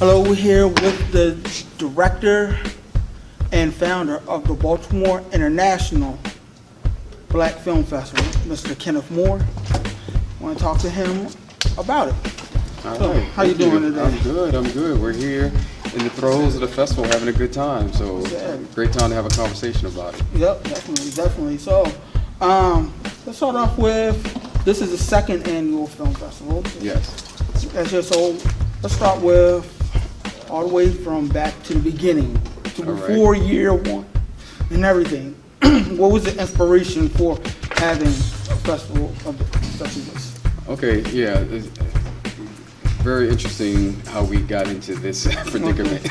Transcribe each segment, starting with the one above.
Hello, we're here with the director and founder of the Baltimore International Black Film Festival, Mr. Kenneth Moore. I want to talk to him about it. All So, right. how you doing today? I'm good. We're here in the throes of the festival having a good time. So Yeah. great time to have a conversation about it. Yep, definitely. So, let's start off with, this is the second annual film festival. Yes. So let's start with all the way from back to the beginning, to All right. before year one and everything. What was the inspiration for having a festival of such as this? Okay, yeah. It's very interesting how we got into this predicament.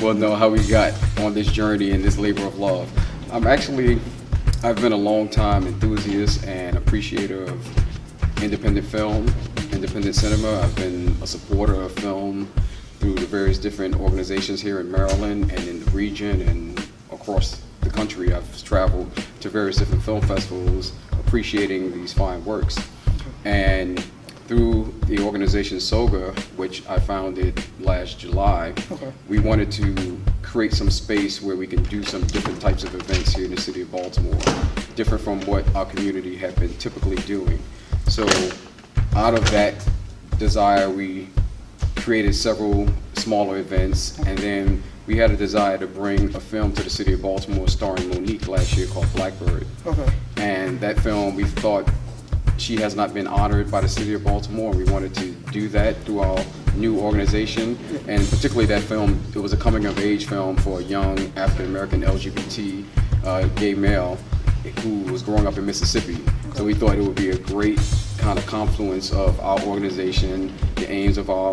Well, no, how we got on this journey and this labor of love. I've been a long time enthusiast and appreciator of independent film, independent cinema. I've been a supporter of film through the various different organizations here in Maryland and in the region and across the country. I've traveled to various different film festivals appreciating these fine works. And through the organization SOGA, which I founded last July, we wanted to create some space where we can do some different types of events here in the city of Baltimore, different from what our community had been typically doing. So out of that desire, we created several smaller events, and then we had a desire to bring a film to the city of Baltimore starring Monique last year called Blackbird. And that film, we thought, she has not been honored by the city of Baltimore, and we wanted to do that through our new organization. And particularly that film, it was a coming of age film for a young African American LGBT gay male who was growing up in Mississippi. So we thought it would be a great kind of confluence of our organization, the aims of our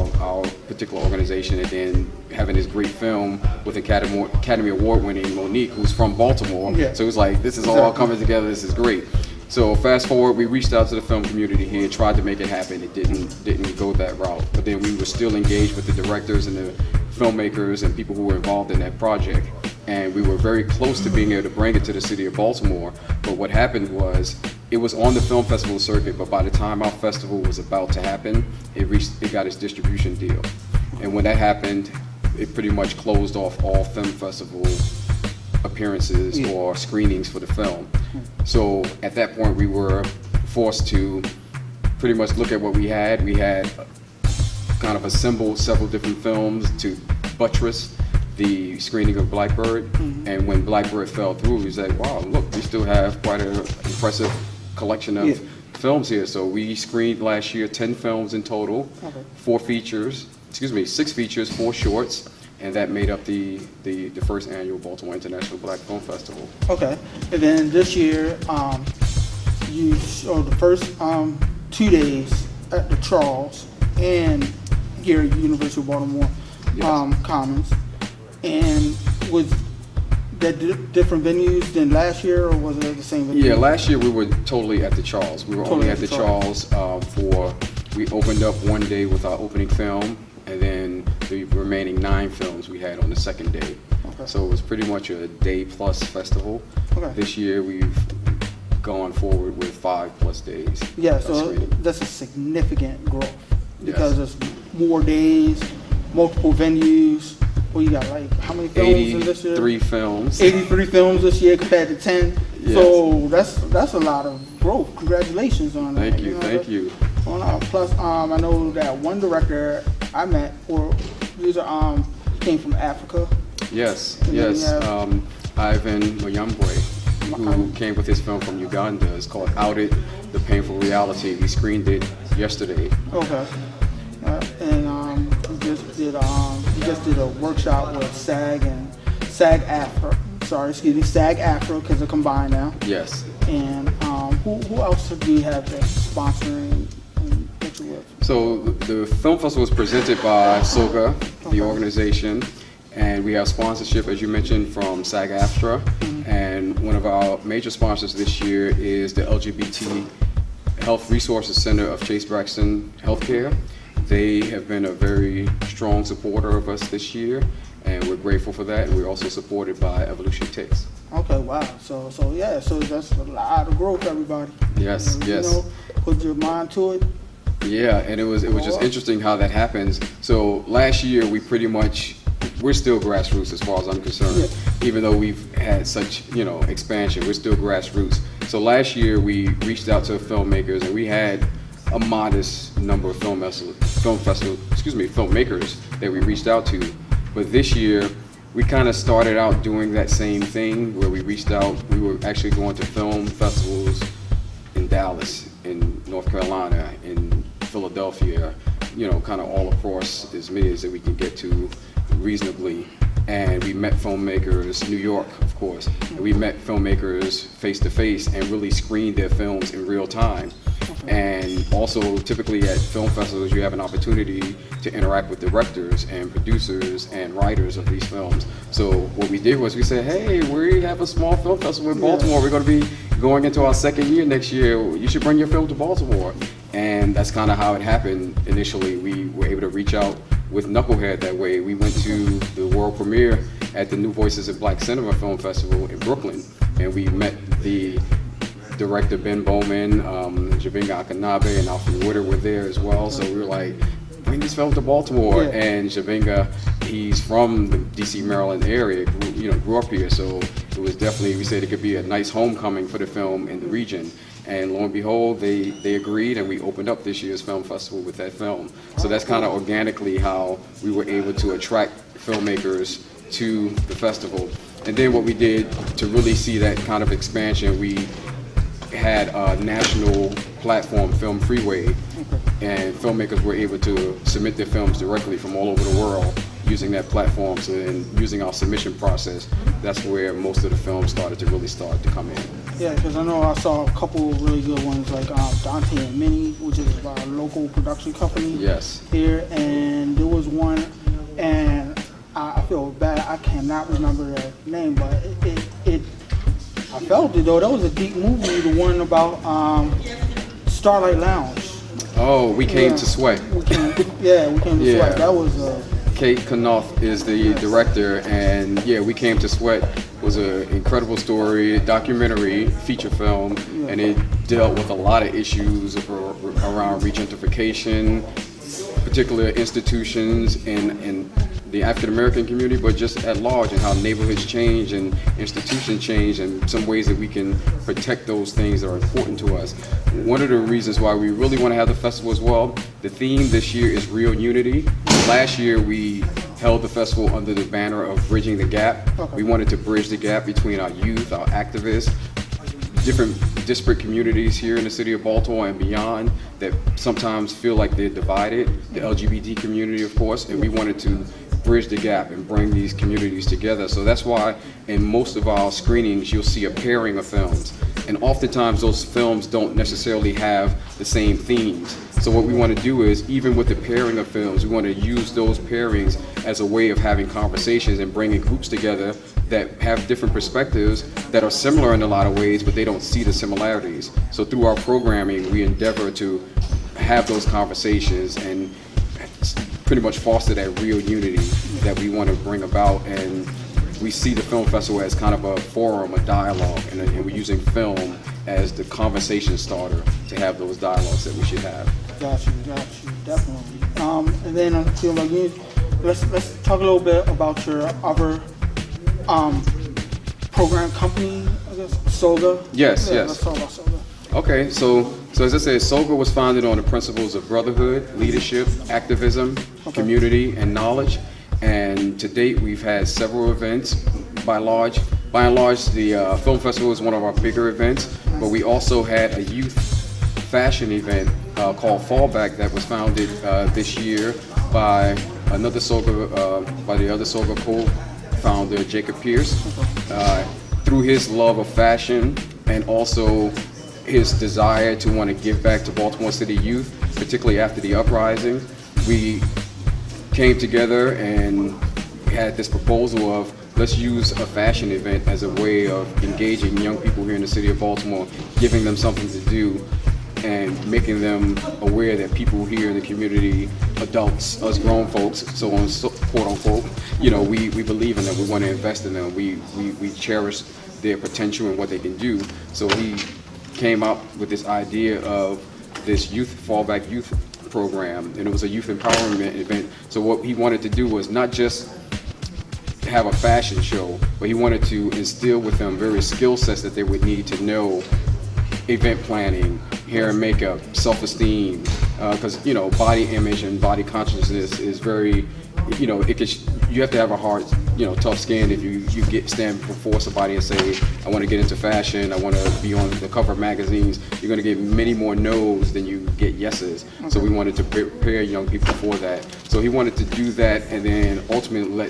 particular organization, and then having this great film with Academy Award winning Monique, who's from Baltimore. So it was like, this is all coming together, this is great. So fast forward, we reached out to the film community here, tried to make it happen. It didn't go that route. But then we were still engaged with the directors and the filmmakers and people who were involved in that project. And we were very close to being able to bring it to the city of Baltimore. But what happened was, it was on the film festival circuit, but by the time our festival was about to happen, it got its distribution deal. And when that happened, it pretty much closed off all film festival appearances or screenings for the film. So at that point, we were forced to pretty much look at what we had. We had kind of assembled several different films to buttress the screening of Blackbird. And when Blackbird fell through, we said, wow, look, we still have quite an impressive collection of films here. So we screened last year 10 films in total, 6 features, 4 shorts. And that made up the first annual Baltimore International Black Film Festival. Okay, and then this year, you showed the first 2 days at the Charles and here at University of Baltimore Commons. And was that different venues than last year, or was it the same venue? Yeah, last year we were totally at the Charles. We were only at the Charles we opened up one day with our opening film, and then the remaining 9 films we had on the second day. So it was pretty much a day plus festival. This year we've gone forward with 5+ days. Yeah, so that's a significant growth because there's more days, multiple venues. Well, you got like how many films in this year? 83 films. 83 films this year compared to 10. So that's a lot of growth. Congratulations on that. Thank you. Plus, I know that one director I met, came from Africa. Yes. Ivan Mayambwe, who came with his film from Uganda. It's called Outed: The Painful Reality. We screened it yesterday. And he just did a workshop with SAG-AFTRA, because they're combined now. Yes. And who else do you have that's sponsoring and what you with? So the film festival was presented by SOGA, the organization, and we have sponsorship, as you mentioned, from SAG-AFTRA. And one of our major sponsors this year is the LGBT Health Resources Center of Chase Braxton Healthcare. They have been a very strong supporter of us this year, and we're grateful for that. And we're also supported by Evolution Ticks. Okay, wow. So that's a lot of growth, everybody. Yes. Put your mind to it. Yeah, and it was just interesting how that happens. So last year we're still grassroots as far as I'm concerned. Even though we've had such, expansion, we're still grassroots. So last year we reached out to filmmakers, and we had a modest number of filmmakers that we reached out to. But this year we kind of started out doing that same thing where we reached out. We were actually going to film festivals in Dallas, in North Carolina, in Philadelphia, kind of all across as many as that we can get to reasonably. And we met filmmakers, New York, of course, and we met filmmakers face to face and really screened their films in real time. And also, typically at film festivals, you have an opportunity to interact with directors and producers and writers of these films. So what we did was we said, hey, we have a small film festival in Baltimore. We're going to be going into our second year next year. You should bring your film to Baltimore. And that's kind of how it happened initially. We were able to reach out with Knucklehead that way. We went to the world premiere at the New Voices in Black Cinema Film Festival in Brooklyn, and we met the director Ben Bowman, Javinga Akanabe, and Alfred Witter were there as well. So we were like, bring this film to Baltimore. And Javinga, he's from the DC, Maryland area, grew up here. So it was definitely, we said it could be a nice homecoming for the film in the region. And lo and behold, they agreed, and we opened up this year's film festival with that film. So that's kind of organically how we were able to attract filmmakers to the festival. And then what we did to really see that kind of expansion, we had a national platform, Film Freeway, and filmmakers were able to submit their films directly from all over the world using that platform. So then using our submission process, that's where most of the films started to come in. Yeah, because I know I saw a couple of really good ones, like Dante and Minnie, which is a local production company here, and there was one, and I feel bad, I cannot remember the name, but I felt it though. That was a deep movie, the one about Starlight Lounge. Oh, We Came to Sweat. We came to Sweat. That was Kate Kenneth is the director, and We Came to Sweat was an incredible story, documentary, feature film, and it dealt with a lot of issues around regentrification, particular institutions in the African American community, but just at large, and how neighborhoods change and institutions change, and some ways that we can protect those things that are important to us. One of the reasons why we really want to have the festival as well, the theme this year is Real Unity. Last year we held the festival under the banner of Bridging the Gap. We wanted to bridge the gap between our youth, our activists, different disparate communities here in the city of Baltimore and beyond that sometimes feel like they're divided, the LGBT community, of course, and we wanted to bridge the gap and bring these communities together. So that's why in most of our screenings you'll see a pairing of films, and oftentimes those films don't necessarily have the same themes. So what we want to do is, even with the pairing of films, we want to use those pairings as a way of having conversations and bringing groups together that have different perspectives that are similar in a lot of ways, but they don't see the similarities. So through our programming, we endeavor to have those conversations and pretty much foster that real unity that we want to bring about. And we see the film festival as kind of a forum, a dialogue, and we're using film as the conversation starter to have those dialogues that we should have. Got you, definitely. And then I feel like let's talk a little bit about your other program company, I guess, SOGA. Yes. Let's talk about SOGA. Okay, so as I said, SOGA was founded on the principles of brotherhood, leadership, activism, community, and knowledge. And to date, we've had several events. By and large, the film festival is one of our bigger events, but we also had a youth fashion event called Fallback that was founded this year by another SOGA, by the other SOGA co-founder, Jacob Pierce. Through his love of fashion and also his desire to want to give back to Baltimore City youth, particularly after the uprising, we came together and had this proposal of, let's use a fashion event as a way of engaging young people here in the city of Baltimore, giving them something to do and making them aware that people here in the community, adults, us grown folks, so on, quote unquote, we believe in them, we want to invest in them, we cherish their potential and what they can do. So he came up with this idea of this Fallback Youth program, and it was a youth empowerment event. So what he wanted to do was not just have a fashion show, but he wanted to instill with them various skill sets that they would need to know event planning, hair and makeup, self-esteem, because you know, body image and body consciousness is very, you know, you have to have a hard, you know, tough skin if you stand before somebody and say, I want to get into fashion, I want to be on the cover of magazines. You're going to get many more no's than you get yeses. Okay. So we wanted to prepare young people for that. So he wanted to do that, and then ultimately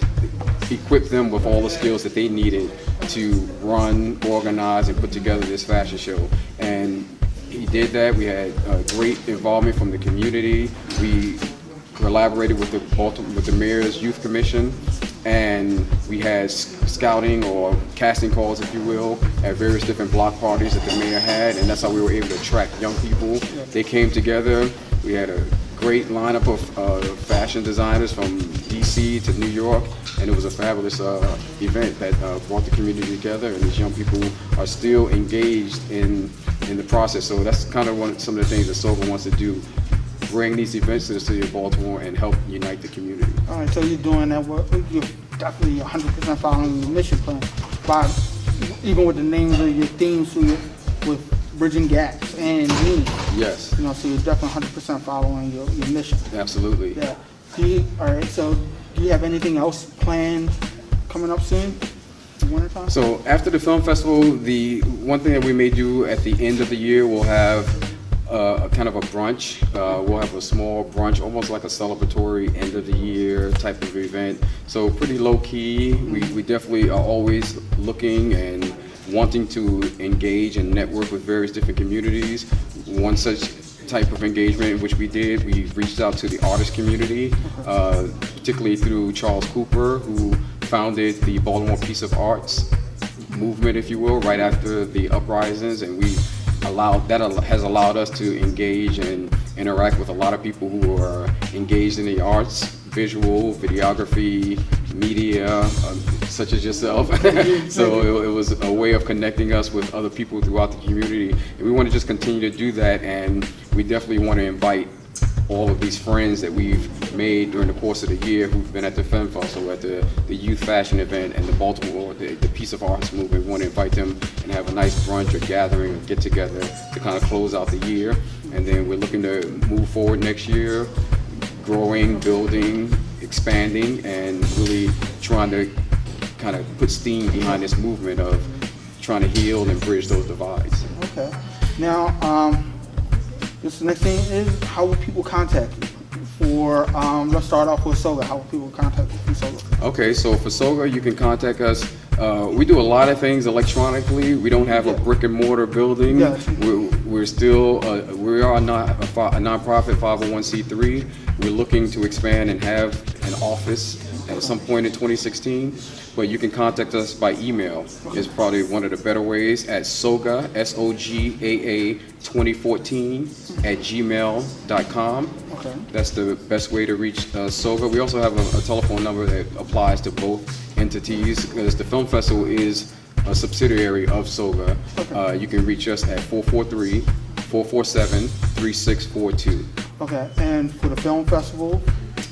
equip them with all the skills that they needed to run, organize, and put together this fashion show. And he did that. We had great involvement from the community. We collaborated with the Mayor's Youth Commission, and we had scouting or casting calls, if you will, at various different block parties that the mayor had, and that's how we were able to attract young people. They came together. We had a great lineup of fashion designers from DC to New York, and it was a fabulous event that brought the community together, and these young people are still engaged in the process. So that's kind of some of the things that SOGA wants to do, bring these events to the city of Baltimore and help unite the community. All right, so you're doing that work. You're definitely 100% following your mission plan, by even with the names of your themes with bridging gaps and meaning. Yes. You know, so you're definitely 100% following your mission. Absolutely. Yeah. All right, so do you have anything else planned coming up soon? Wintertime? So after the film festival, the one thing that we may do at the end of the year, we'll have a kind of a brunch. We'll have a small brunch, almost like a celebratory end of the year type of event. So pretty low key. We definitely are always looking and wanting to engage and network with various different communities. One such type of engagement which we did, we reached out to the artist community, particularly through Charles Cooper, who founded the Baltimore Piece of Arts movement, if you will, right after the uprisings, and has allowed us to engage and interact with a lot of people who are engaged in the arts, visual, videography, media, such as yourself. So it was a way of connecting us with other people throughout the community, and we want to just continue to do that, and we definitely want to invite all of these friends that we've made during the course of the year who've been at the Film Festival, at the youth fashion event, and the Baltimore, the Piece of Arts movement. We want to invite them and have a nice brunch or gathering or get together to kind of close out the year. And then we're looking to move forward next year, growing, building, expanding, and really trying to kind of put steam behind this movement of trying to heal and bridge those divides. Okay. Now, this next thing is, how will people contact you? Let's start off with SOGA. How will people contact you from SOGA? Okay, so for SOGA, you can contact us. We do a lot of things electronically. We don't have a brick and mortar building. Yes. We are not a nonprofit 501c3. We're looking to expand and have an office at some point in 2016. But you can contact us by email. It's probably one of the better ways at SOGA, SOGAA 2014 at gmail.com. Okay. That's the best way to reach SOGA. We also have a telephone number that applies to both entities, because the film festival is a subsidiary of SOGA. Okay. You can reach us at 443-447-3642. Okay, and for the film festival?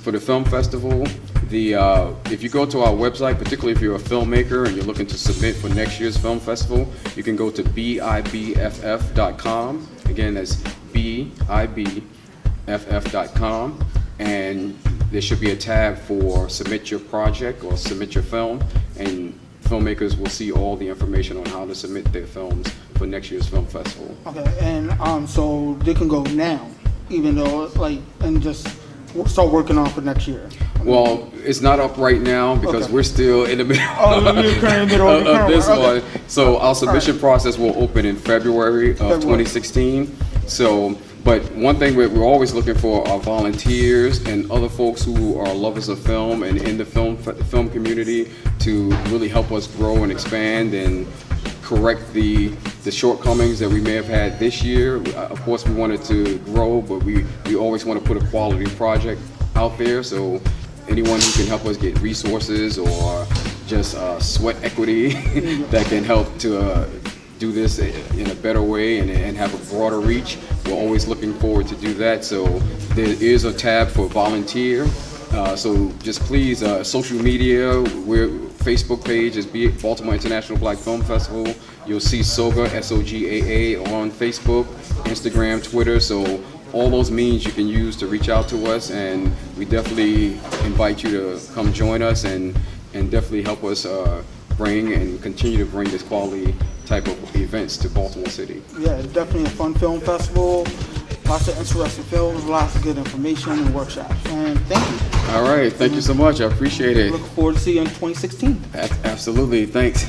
For the film festival, if you go to our website, particularly if you're a filmmaker and you're looking to submit for next year's film festival, you can go to BIBFF.com. Again, that's BIBFF.com, and there should be a tab for submit your project or submit your film, and filmmakers will see all the information on how to submit their films for next year's film festival. Okay, and so they can go now, even though, and just start working on for next year. Well, it's not up right now because we're still in the middle of this one. So our submission process will open in February of 2016. So, but one thing we're always looking for are volunteers and other folks who are lovers of film and in the film community to really help us grow and expand and correct the shortcomings that we may have had this year. Of course, we wanted to grow, but we always want to put a quality project out there. So anyone who can help us get resources or just sweat equity that can help to do this in a better way and have a broader reach. We're always looking forward to do that. So there is a tab for volunteer. So just please, social media, Facebook page is Baltimore International Black Film Festival. You'll see SOGA, SOGAA on Facebook, Instagram, Twitter. So all those means you can use to reach out to us, and we definitely invite you to come join us and definitely help us bring and continue to bring this quality type of events to Baltimore City. Yeah, it's definitely a fun film festival. Lots of interesting films, lots of good information and workshops. And thank you. All right, thank you so much. I appreciate it. Look forward to seeing you in 2016. Absolutely, thanks.